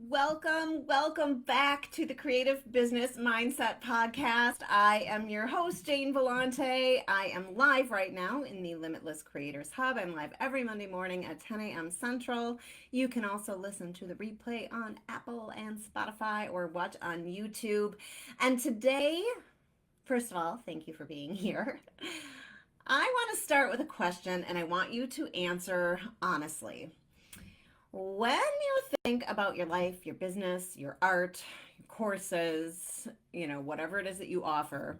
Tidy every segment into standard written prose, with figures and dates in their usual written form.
Welcome back to the Creative Business Mindset Podcast. I am your host, Jane Vellante. I am live right now in the Limitless Creators Hub. I'm live every Monday morning at 10 a.m. Central. You can also listen to the replay on Apple and Spotify or watch on YouTube. And today, first of all, thank you for being here. I want to start with a question and I want you to answer honestly. When you think about your life, your business, your art, your courses, whatever it is that you offer,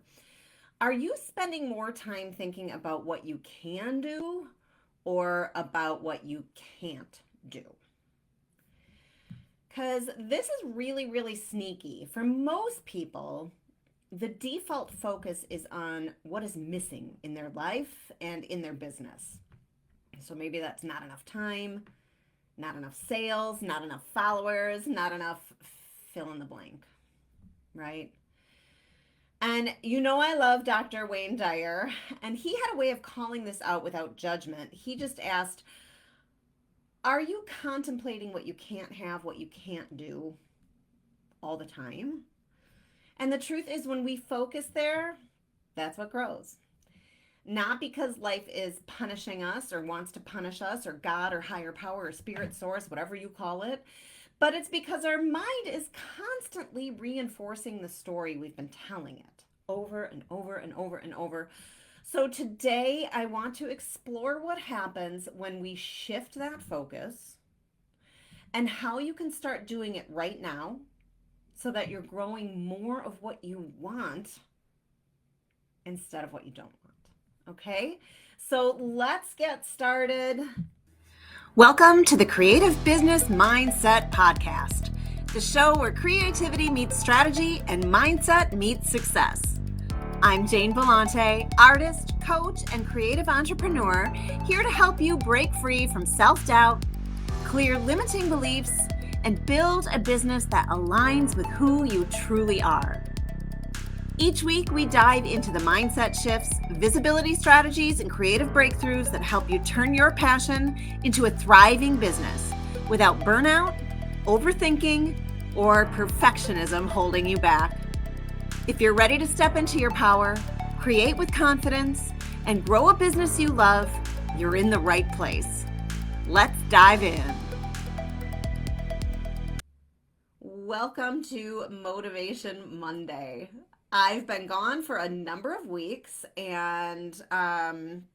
are you spending more time thinking about what you can do or about what you can't do? Because this is really, really sneaky. For most people, the default focus is on what is missing in their life and in their business. So maybe that's not enough time, not enough sales, not enough followers, not enough fill in the blank, right? And I love Dr. Wayne Dyer, and he had a way of calling this out without judgment. He just asked, are you contemplating what you can't have, what you can't do all the time? And the truth is, when we focus there, that's what grows. Not because life is punishing us or wants to punish us or God or higher power or spirit source, whatever you call it, but it's because our mind is constantly reinforcing the story we've been telling it over and over and over and over. So today I want to explore what happens when we shift that focus and how you can start doing it right now so that you're growing more of what you want instead of what you don't want. Okay, so let's get started. Welcome to the Creative Business Mindset Podcast, the show where creativity meets strategy and mindset meets success. I'm Jane Vellante, artist, coach, and creative entrepreneur, here to help you break free from self-doubt, clear limiting beliefs, and build a business that aligns with who you truly are. Each week, we dive into the mindset shifts, visibility strategies, and creative breakthroughs that help you turn your passion into a thriving business without burnout, overthinking, or perfectionism holding you back. If you're ready to step into your power, create with confidence, and grow a business you love, you're in the right place. Let's dive in. Welcome to Motivation Monday. I've been gone for a number of weeks and I'm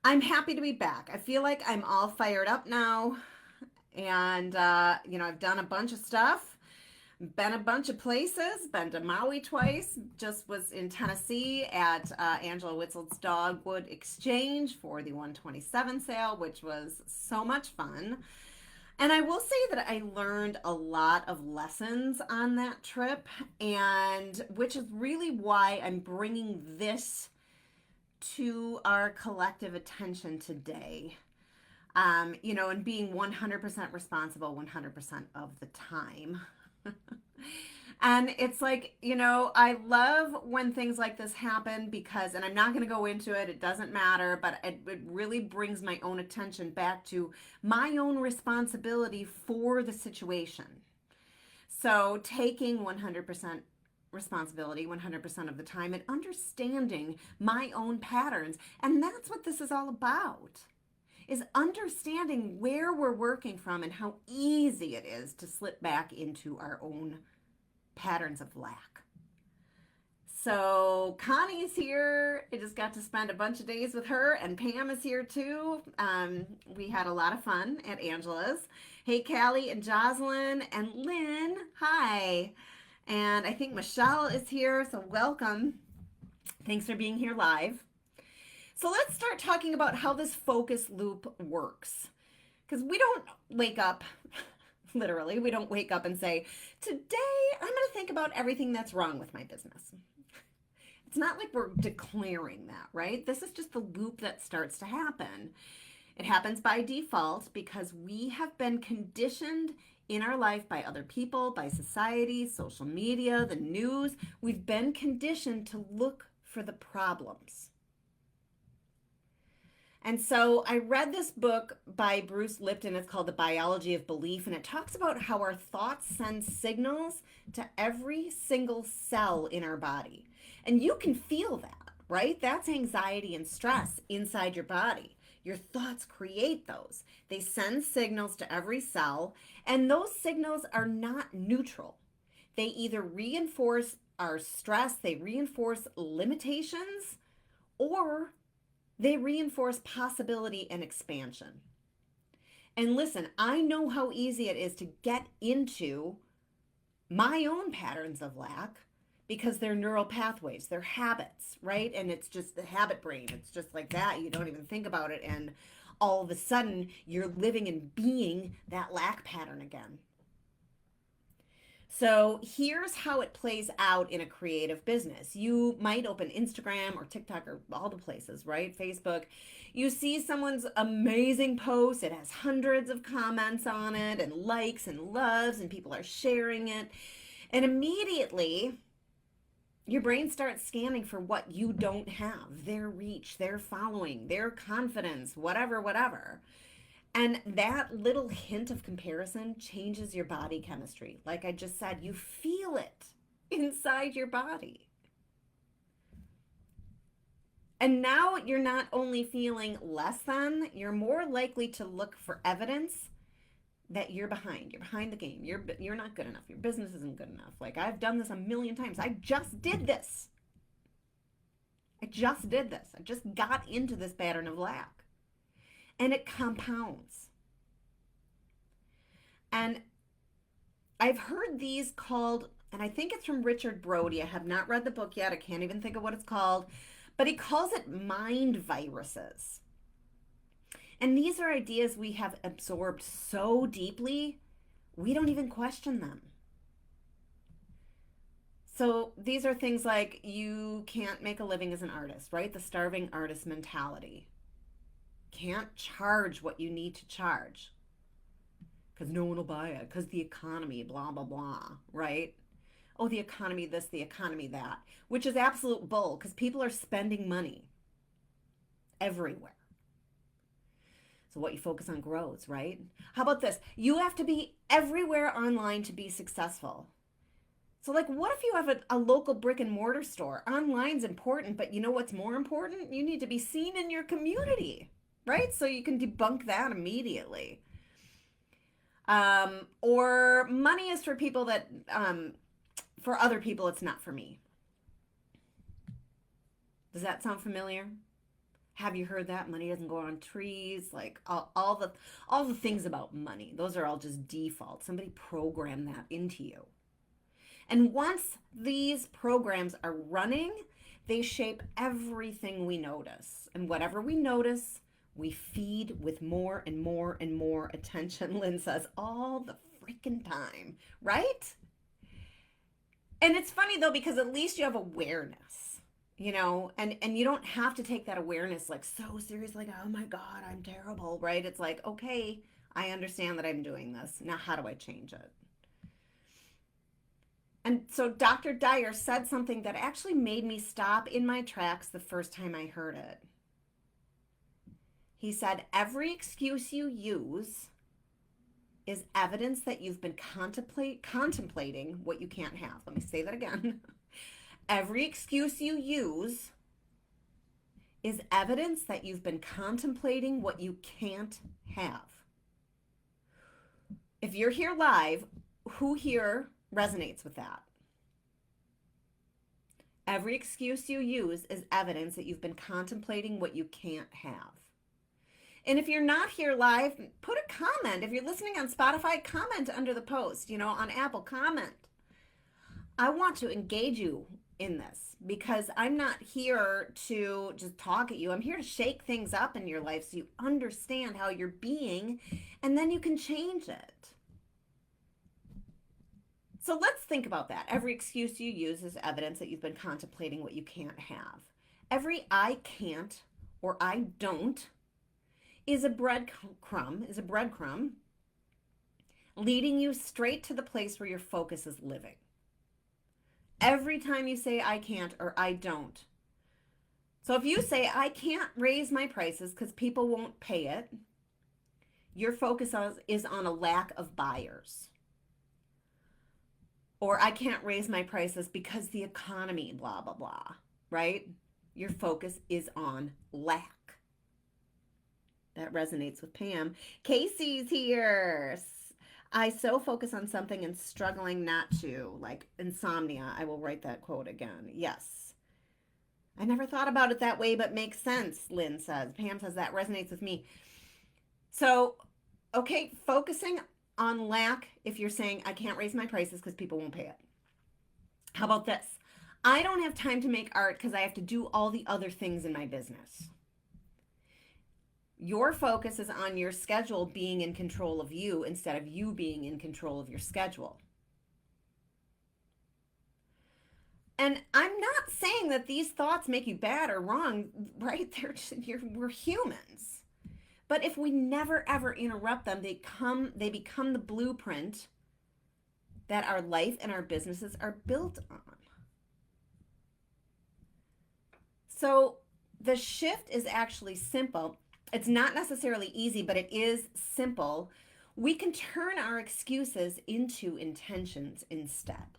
happy to be back. I feel like I'm all fired up now and, I've done a bunch of stuff, been a bunch of places, been to Maui twice, just was in Tennessee at Angela Witzel's Dogwood Exchange for the 127 sale, which was so much fun. And I will say that I learned a lot of lessons on that trip, and which is really why I'm bringing this to our collective attention today. And being 100% responsible 100% of the time. And it's like, I love when things like this happen because, and I'm not going to go into it, it doesn't matter, but it really brings my own attention back to my own responsibility for the situation. So taking 100% responsibility 100% of the time and understanding my own patterns. And that's what this is all about, is understanding where we're working from and how easy it is to slip back into our own patterns of lack. So Connie's here. I just got to spend a bunch of days with her, and Pam is here too. We had a lot of fun at Angela's. Hey, Callie and Jocelyn and Lynn. Hi. And I think Michelle is here, so welcome. Thanks for being here live. So let's start talking about how this focus loop works. Because we don't wake up literally, we don't wake up and say, today I'm going to think about everything that's wrong with my business. It's not like we're declaring that, right? This is just the loop that starts to happen. It happens by default because we have been conditioned in our life by other people, by society, social media, the news. We've been conditioned to look for the problems. And so I read this book by Bruce Lipton. It's called The Biology of Belief, and it talks about how our thoughts send signals to every single cell in our body. And you can feel that, right? That's anxiety and stress inside your body. Your thoughts create those. They send signals to every cell, and those signals are not neutral. They either reinforce our stress, they reinforce limitations, or they reinforce possibility and expansion. And listen, I know how easy it is to get into my own patterns of lack because they're neural pathways, they're habits, right? And it's just the habit brain. It's just like that. You don't even think about it. And all of a sudden, you're living and being that lack pattern again. So here's how it plays out in a creative business. You might open Instagram or TikTok or all the places, right? Facebook. You see someone's amazing post. It has hundreds of comments on it and likes and loves, and people are sharing it. And immediately, your brain starts scanning for what you don't have, their reach, their following, their confidence, whatever, whatever. And that little hint of comparison changes your body chemistry. Like I just said, you feel it inside your body. And now you're not only feeling less than, you're more likely to look for evidence that you're behind. You're behind the game. You're not good enough. Your business isn't good enough. Like I've done this a million times. I just did this. I just got into this pattern of lack. And it compounds. And I've heard these called, and I think it's from Richard Brody. I have not read the book yet. I can't even think of what it's called, but he calls it mind viruses. And these are ideas we have absorbed so deeply, we don't even question them. So these are things like you can't make a living as an artist, right? The starving artist mentality. Can't charge what you need to charge because no one will buy it because the economy, blah, blah, blah, right? Oh, the economy this, the economy that, which is absolute bull because people are spending money everywhere. So what you focus on grows, right? How about this? You have to be everywhere online to be successful. So like, what if you have a local brick and mortar store? Online's important, but you know what's more important? You need to be seen in your community. Right? So you can debunk that immediately. Or money is for people that, for other people, it's not for me. Does that sound familiar? Have you heard that? Money doesn't grow on trees. Like all the things about money. Those are all just default. Somebody programmed that into you. And once these programs are running, they shape everything we notice. And whatever we notice, we feed with more and more and more attention, Lynn says, all the freaking time, right? And it's funny though, because at least you have awareness, you know, and you don't have to take that awareness like so seriously, like, oh my God, I'm terrible, right? It's like, okay, I understand that I'm doing this. Now, how do I change it? And so Dr. Dyer said something that actually made me stop in my tracks the first time I heard it. He said, every excuse you use is evidence that you've been contemplating what you can't have. Let me say that again. Every excuse you use is evidence that you've been contemplating what you can't have. If you're here live, who here resonates with that? Every excuse you use is evidence that you've been contemplating what you can't have. And if you're not here live, put a comment. If you're listening on Spotify, comment under the post. You know, on Apple, comment. I want to engage you in this because I'm not here to just talk at you. I'm here to shake things up in your life so you understand how you're being, and then you can change it. So let's think about that. Every excuse you use is evidence that you've been contemplating what you can't have. Every I can't or I don't is a breadcrumb leading you straight to the place where your focus is living. Every time you say I can't or I don't, So if you say, I can't raise my prices because people won't pay it, your focus is on a lack of buyers. Or I can't raise my prices because the economy, blah, blah, blah, right? Your focus is on lack. That resonates with Pam. Casey's here. I so focus on something and struggling not to, like insomnia. I will write that quote again. Yes. I never thought about it that way, but makes sense, Lynn says. Pam says that resonates with me. So, okay, focusing on lack if you're saying, I can't raise my prices because people won't pay it. How about this? I don't have time to make art because I have to do all the other things in my business. Your focus is on your schedule being in control of you instead of you being in control of your schedule. And I'm not saying that these thoughts make you bad or wrong, right? We're humans. But if we never ever interrupt them, they become the blueprint that our life and our businesses are built on. So the shift is actually simple. It's not necessarily easy, but it is simple. We can turn our excuses into intentions instead.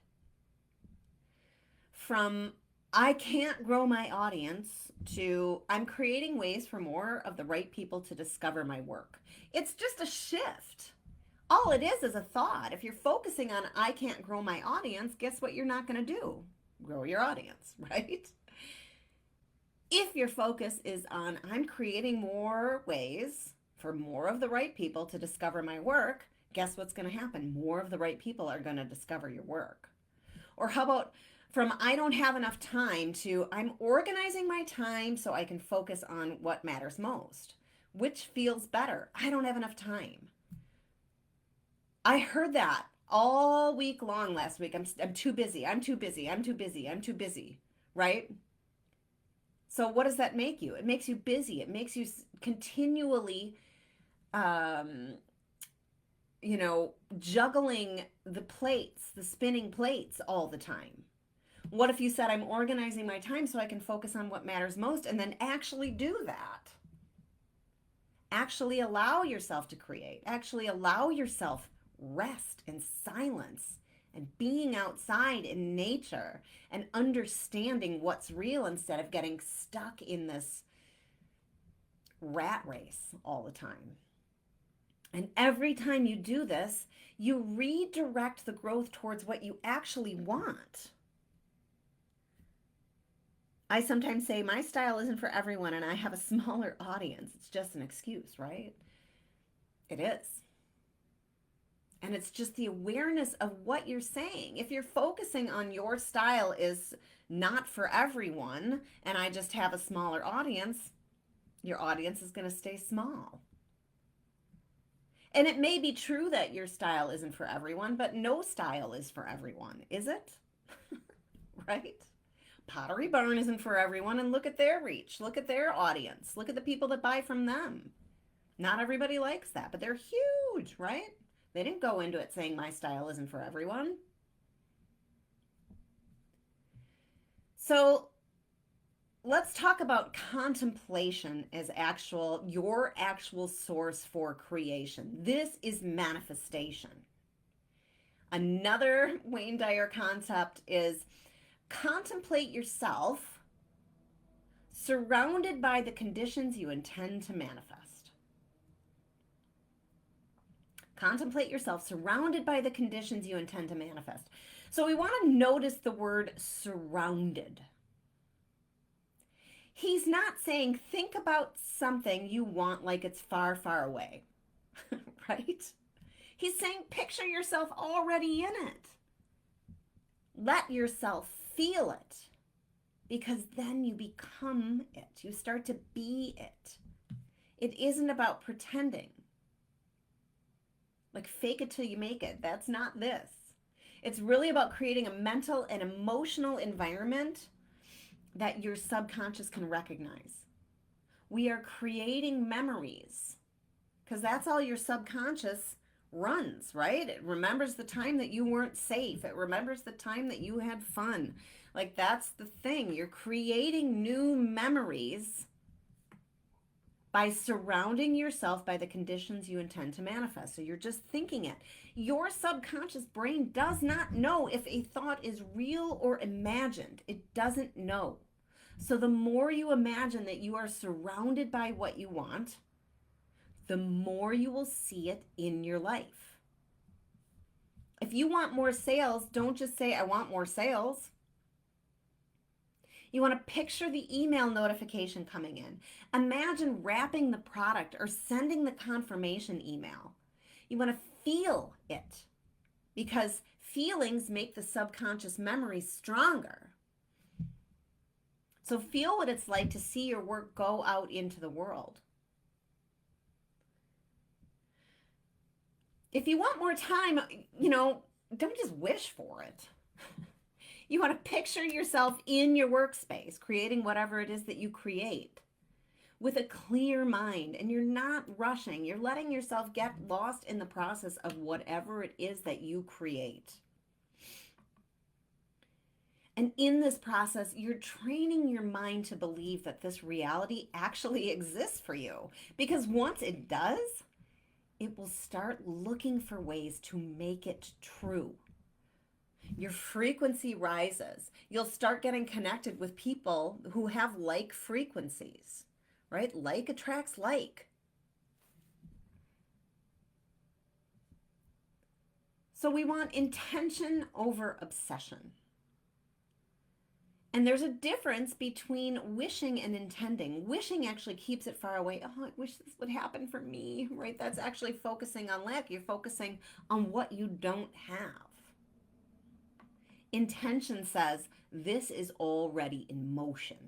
From I can't grow my audience to I'm creating ways for more of the right people to discover my work. It's just a shift. All it is a thought. If you're focusing on I can't grow my audience, guess what you're not going to do? Grow your audience, right? If your focus is on I'm creating more ways for more of the right people to discover my work, guess what's going to happen? More of the right people are going to discover your work. Or how about from I don't have enough time to I'm organizing my time so I can focus on what matters most. Which feels better? I don't have enough time. I heard that all week long last week. I'm too busy. I'm too busy. I'm too busy. I'm too busy. Right? So what does that make you? It makes you busy. It makes you continually, juggling the plates, the spinning plates all the time. What if you said, I'm organizing my time so I can focus on what matters most and then actually do that? Actually allow yourself to create. Actually allow yourself rest and silence and being outside in nature and understanding what's real instead of getting stuck in this rat race all the time. And every time you do this, you redirect the growth towards what you actually want. I sometimes say my style isn't for everyone and I have a smaller audience. It's just an excuse, right? It is. And it's just the awareness of what you're saying. If you're focusing on your style is not for everyone and I just have a smaller audience, your audience is going to stay small. And it may be true that your style isn't for everyone, but no style is for everyone, is it? Right? Pottery Barn isn't for everyone, and look at their reach. Look at their audience. Look at the people that buy from them. Not everybody likes that, but they're huge, right? They didn't go into it saying my style isn't for everyone. So let's talk about contemplation as your actual source for creation. This is manifestation. Another Wayne Dyer concept is contemplate yourself surrounded by the conditions you intend to manifest. Contemplate yourself surrounded by the conditions you intend to manifest. So we want to notice the word surrounded. He's not saying think about something you want like it's far, far away, right? He's saying picture yourself already in it. Let yourself feel it, because then you become it. You start to be it. It isn't about pretending. Like fake it till you make it. That's not this. It's really about creating a mental and emotional environment that your subconscious can recognize. We are creating memories because that's all your subconscious runs, right? It remembers the time that you weren't safe. It remembers the time that you had fun. Like, that's the thing. You're creating new memories by surrounding yourself by the conditions you intend to manifest. So you're just thinking it. Your subconscious brain does not know if a thought is real or imagined. It doesn't know. So the more you imagine that you are surrounded by what you want, the more you will see it in your life. If you want more sales, don't just say, I want more sales. You want to picture the email notification coming in. Imagine wrapping the product or sending the confirmation email. You want to feel it because feelings make the subconscious memory stronger. So feel what it's like to see your work go out into the world. If you want more time, don't just wish for it. You want to picture yourself in your workspace, creating whatever it is that you create with a clear mind, and you're not rushing. You're letting yourself get lost in the process of whatever it is that you create. And in this process, you're training your mind to believe that this reality actually exists for you. Because once it does, it will start looking for ways to make it true. Your frequency rises. You'll start getting connected with people who have like frequencies, right? Like attracts like. So we want intention over obsession. And there's a difference between wishing and intending. Wishing actually keeps it far away. Oh, I wish this would happen for me, right? That's actually focusing on lack. You're focusing on what you don't have. Intention says, this is already in motion.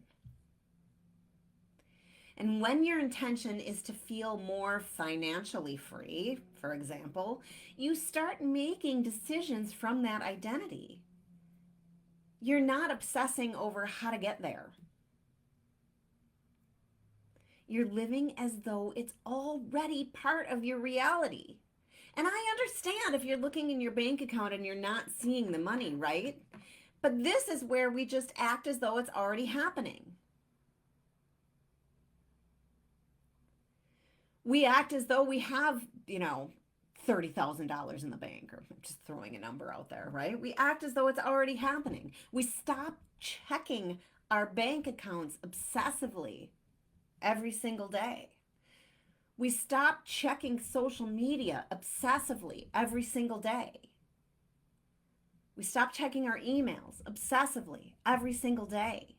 And when your intention is to feel more financially free, for example, you start making decisions from that identity. You're not obsessing over how to get there. You're living as though it's already part of your reality. And I understand if you're looking in your bank account and you're not seeing the money, right? But this is where we just act as though it's already happening. We act as though we have, $30,000 in the bank, or just throwing a number out there, right? We act as though it's already happening. We stop checking our bank accounts obsessively every single day. We stop checking social media obsessively every single day. We stop checking our emails obsessively every single day.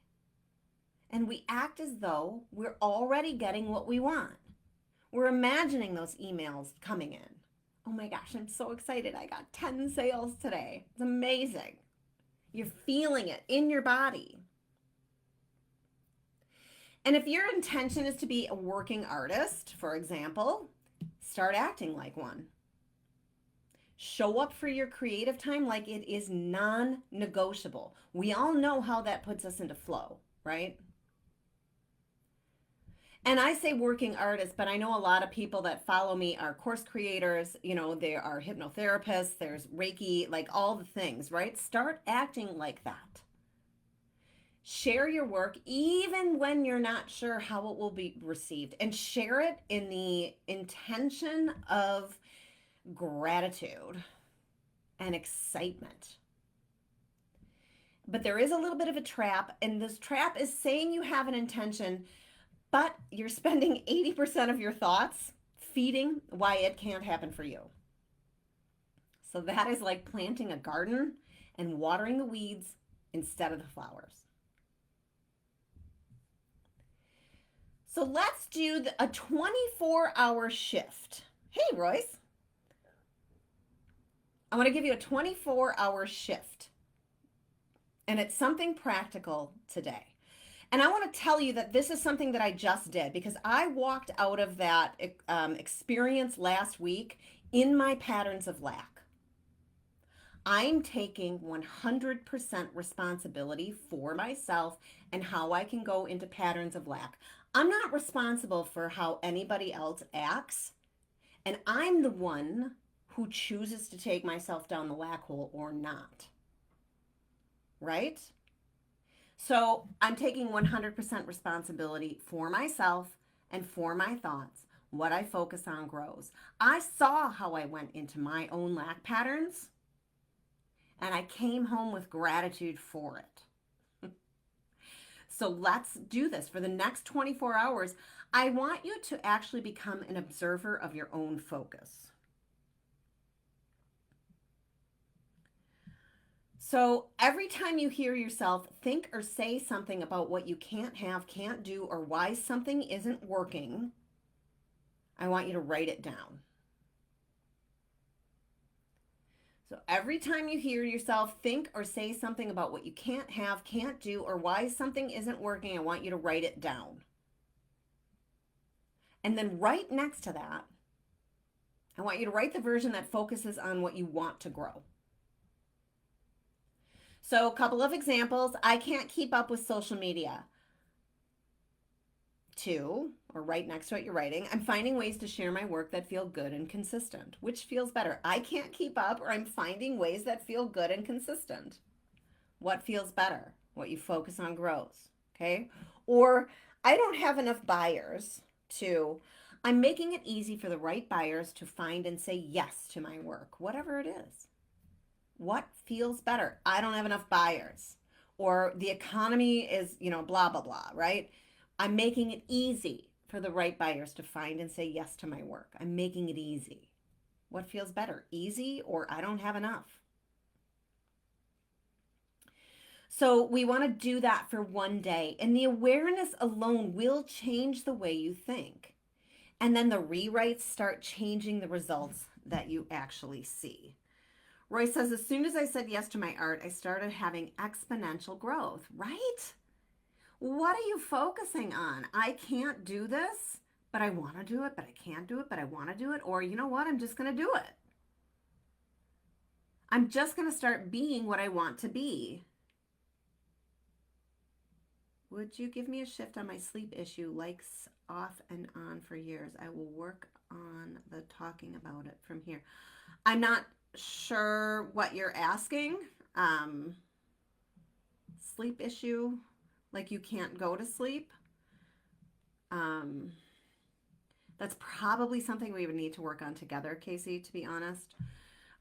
And we act as though we're already getting what we want. We're imagining those emails coming in. Oh my gosh, I'm so excited. I got 10 sales today. It's amazing. You're feeling it in your body. And if your intention is to be a working artist, for example, start acting like one. Show up for your creative time like it is non-negotiable. We all know how that puts us into flow, right? And I say working artists, but I know a lot of people that follow me are course creators, they are hypnotherapists, there's Reiki, like all the things, right? Start acting like that. Share your work even when you're not sure how it will be received, and share it in the intention of gratitude and excitement. But there is a little bit of a trap, and this trap is saying you have an intention, but you're spending 80% of your thoughts feeding why it can't happen for you. So that is like planting a garden and watering the weeds instead of the flowers. So let's do a 24-hour shift. Hey, Royce. I want to give you a 24-hour shift. And it's something practical today. And I want to tell you that this is something that I just did because I walked out of that experience last week in my patterns of lack. I'm taking 100% responsibility for myself and how I can go into patterns of lack. I'm not responsible for how anybody else acts, and I'm the one who chooses to take myself down the whack hole or not. Right? So I'm taking 100% responsibility for myself and for my thoughts. What I focus on grows. I saw how I went into my own lack patterns, and I came home with gratitude for it. So let's do this. For the next 24 hours, I want you to actually become an observer of your own focus. So every time you hear yourself think or say something about what you can't have, can't do, or why something isn't working, I want you to write it down. So every time you hear yourself think or say something about what you can't have, can't do, or why something isn't working, I want you to write it down. And then right next to that, I want you to write the version that focuses on what you want to grow. So a couple of examples. I can't keep up with social media. 2, or right next to it you're writing, I'm finding ways to share my work that feel good and consistent. Which feels better? I can't keep up, or I'm finding ways that feel good and consistent. What feels better? What you focus on grows. Okay? Or I don't have enough buyers. 2, I'm making it easy for the right buyers to find and say yes to my work, whatever it is. What feels better? I don't have enough buyers. Or the economy is, blah, blah, blah, right? I'm making it easy for the right buyers to find and say yes to my work. I'm making it easy. What feels better? Easy or I don't have enough? So we want to do that for one day. And the awareness alone will change the way you think. And then the rewrites start changing the results that you actually see. Roy says, as soon as I said yes to my art, I started having exponential growth, right? What are you focusing on? I can't do this, but I want to do it, but I can't do it, but I want to do it. Or you know what? I'm just going to do it. I'm just going to start being what I want to be. Would you give me a shift on my sleep issue? Likes off and on for years. I will work on the talking about it from here. I'm not sure what you're asking. Sleep issue, like you can't go to sleep. That's probably something we would need to work on together, Casey, to be honest.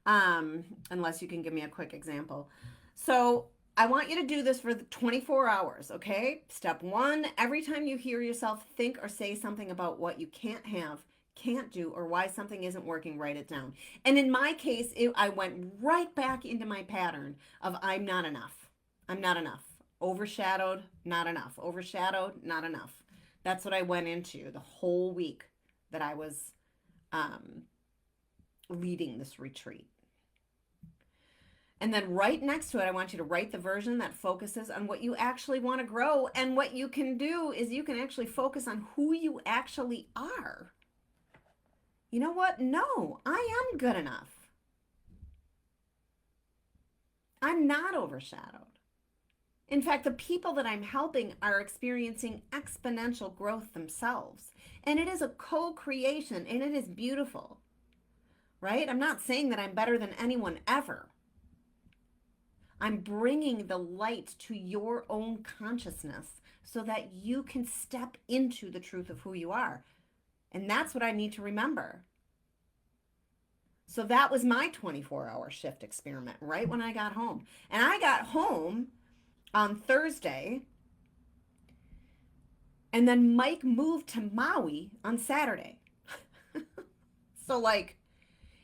Unless you can give me a quick example. So I want you to do this for the 24 hours, okay? Step 1, every time you hear yourself think or say something about what you can't have, can't do, or why something isn't working, write it down. And in my case, I went right back into my pattern of I'm not enough. I'm not enough. Overshadowed, not enough. Overshadowed, not enough. That's what I went into the whole week that I was leading this retreat. And then right next to it, I want you to write the version that focuses on what you actually want to grow. And what you can do is you can actually focus on who you actually are. You know what? No, I am good enough. I'm not overshadowed. In fact, the people that I'm helping are experiencing exponential growth themselves. And it is a co-creation, and it is beautiful, right? I'm not saying that I'm better than anyone ever. I'm bringing the light to your own consciousness so that you can step into the truth of who you are. And that's what I need to remember. So that was my 24-hour shift experiment right when I got home. And I got home on Thursday, and then Mike moved to Maui on Saturday. So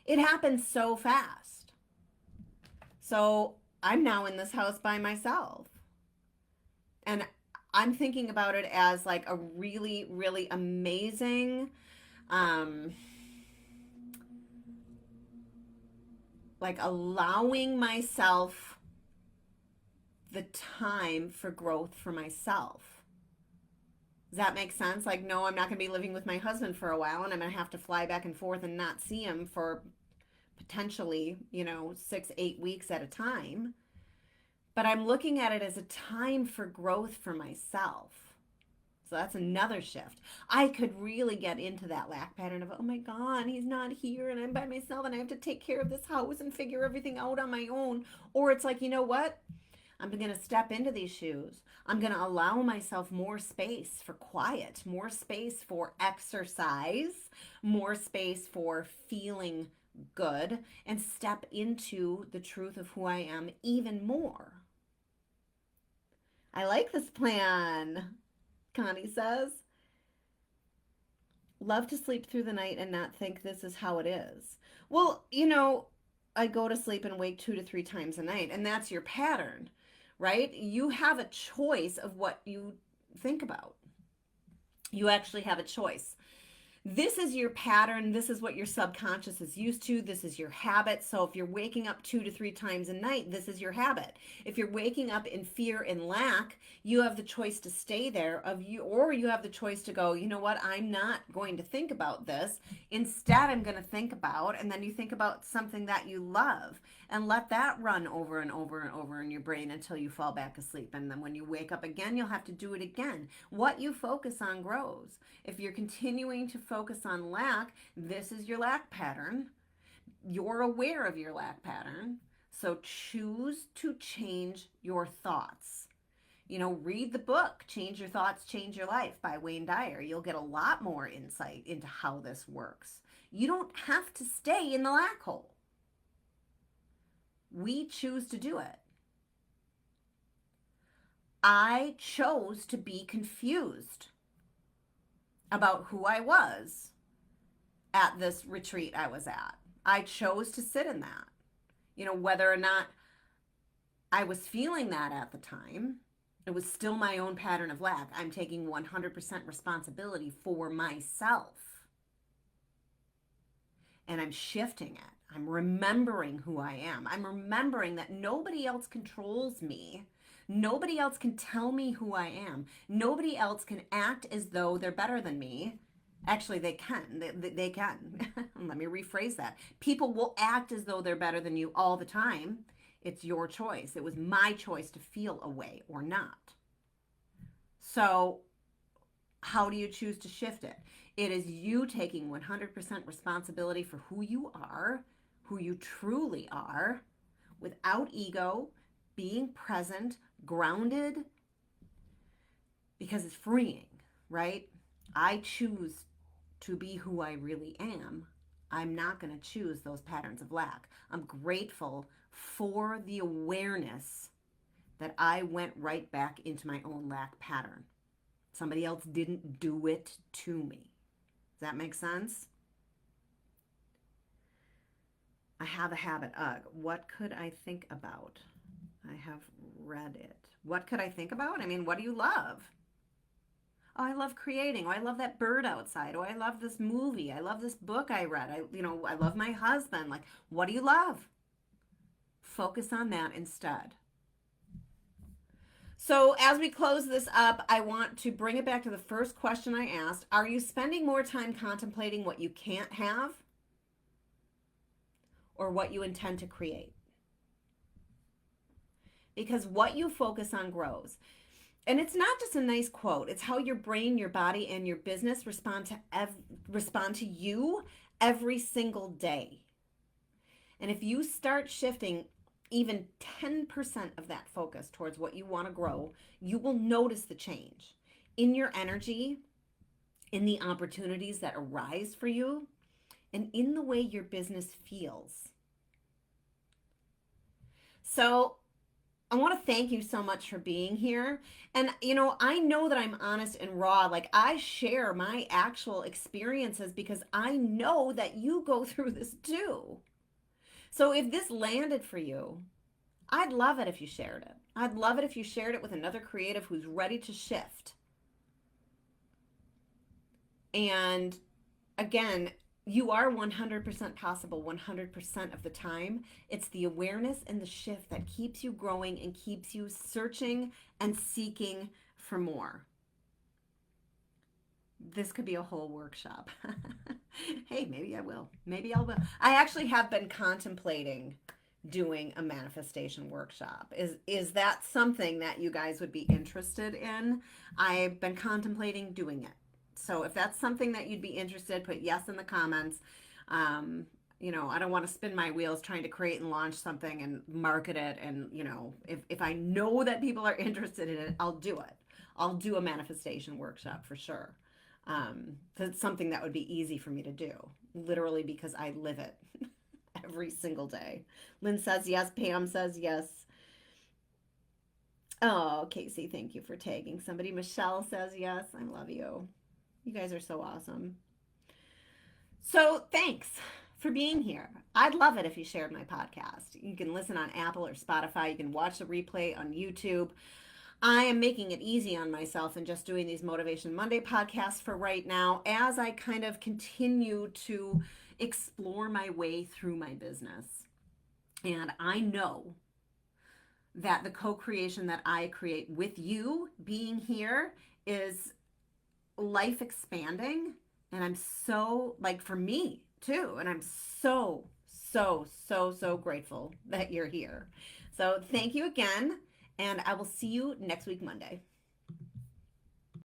it happened so fast. So I'm now in this house by myself. And I'm thinking about it as like a really, really amazing, like allowing myself the time for growth for myself. Does that make sense? Like, no, I'm not going to be living with my husband for a while, and I'm going to have to fly back and forth and not see him for potentially, 6-8 weeks at a time. But I'm looking at it as a time for growth for myself. So that's another shift. I could really get into that lack pattern of, oh my God, he's not here and I'm by myself and I have to take care of this house and figure everything out on my own. Or it's like, you know what? I'm going to step into these shoes. I'm going to allow myself more space for quiet, more space for exercise, more space for feeling good, and step into the truth of who I am even more. I like this plan, Connie says. Love to sleep through the night and not think this is how it is. Well, I go to sleep and wake 2 to 3 times a night, and that's your pattern, right? You have a choice of what you think about. You actually have a choice. This is your pattern. This is what your subconscious is used to. This is your habit. So if you're waking up 2 to 3 times a night, this is your habit. If you're waking up in fear and lack, you have the choice to stay there or you have the choice to go, you know what? I'm not going to think about this. Instead, I'm going to think about, and then you think about something that you love and let that run over and over and over in your brain until you fall back asleep. And then when you wake up again, you'll have to do it again. What you focus on grows. If you're continuing to focus on lack, this is your lack pattern. You're aware of your lack pattern. So choose to change your thoughts. Read the book, Change Your Thoughts, Change Your Life by Wayne Dyer. You'll get a lot more insight into how this works. You don't have to stay in the lack hole. We choose to do it. I chose to be confused about who I was at this retreat I was at. I chose to sit in that. Whether or not I was feeling that at the time, it was still my own pattern of lack. I'm taking 100% responsibility for myself. And I'm shifting it. I'm remembering who I am. I'm remembering that nobody else controls me. Nobody else can tell me who I am. Nobody else can act as though they're better than me. Actually, they can. They can. Let me rephrase that. People will act as though they're better than you all the time. It's your choice. It was my choice to feel a way or not. So how do you choose to shift it? It is you taking 100% responsibility for who you are, who you truly are, without ego, being present, grounded, because it's freeing, right? I choose to be who I really am. I'm not going to choose those patterns of lack. I'm grateful for the awareness that I went right back into my own lack pattern. Somebody else didn't do it to me. Does that make sense? I have a habit. Ugh. What could I think about? I have read it. What could I think about? I mean, what do you love? Oh, I love creating. Oh, I love that bird outside. Oh, I love this movie. I love this book I read. I love my husband. Like, what do you love? Focus on that instead. So as we close this up, I want to bring it back to the first question I asked. Are you spending more time contemplating what you can't have or what you intend to create? Because what you focus on grows. And it's not just a nice quote. It's how your brain, your body, and your business respond to you every single day. And if you start shifting even 10% of that focus towards what you want to grow, you will notice the change in your energy, in the opportunities that arise for you, and in the way your business feels. So I want to thank you so much for being here. And, I know that I'm honest and raw. Like, I share my actual experiences because I know that you go through this too. So if this landed for you, I'd love it if you shared it. I'd love it if you shared it with another creative who's ready to shift. And again, you are 100% possible 100% of the time. It's the awareness and the shift that keeps you growing and keeps you searching and seeking for more. This could be a whole workshop. Hey, maybe I will. Maybe I will. I actually have been contemplating doing a manifestation workshop. Is that something that you guys would be interested in? I've been contemplating doing it. So if that's something that you'd be interested, put yes in the comments. I don't want to spin my wheels trying to create and launch something and market it. And, if I know that people are interested in it, I'll do it. I'll do a manifestation workshop for sure. 'Cause it's something that would be easy for me to do, literally because I live it every single day. Lynn says yes. Pam says yes. Oh, Casey, thank you for tagging somebody. Michelle says yes. I love you. You guys are so awesome. So thanks for being here. I'd love it if you shared my podcast. You can listen on Apple or Spotify. You can watch the replay on YouTube. I am making it easy on myself and just doing these Motivation Monday podcasts for right now as I kind of continue to explore my way through my business. And I know that the co-creation that I create with you being here is life expanding. And I'm so, like, for me too. And I'm so, so, so, so grateful that you're here. So thank you again. And I will see you next week, Monday.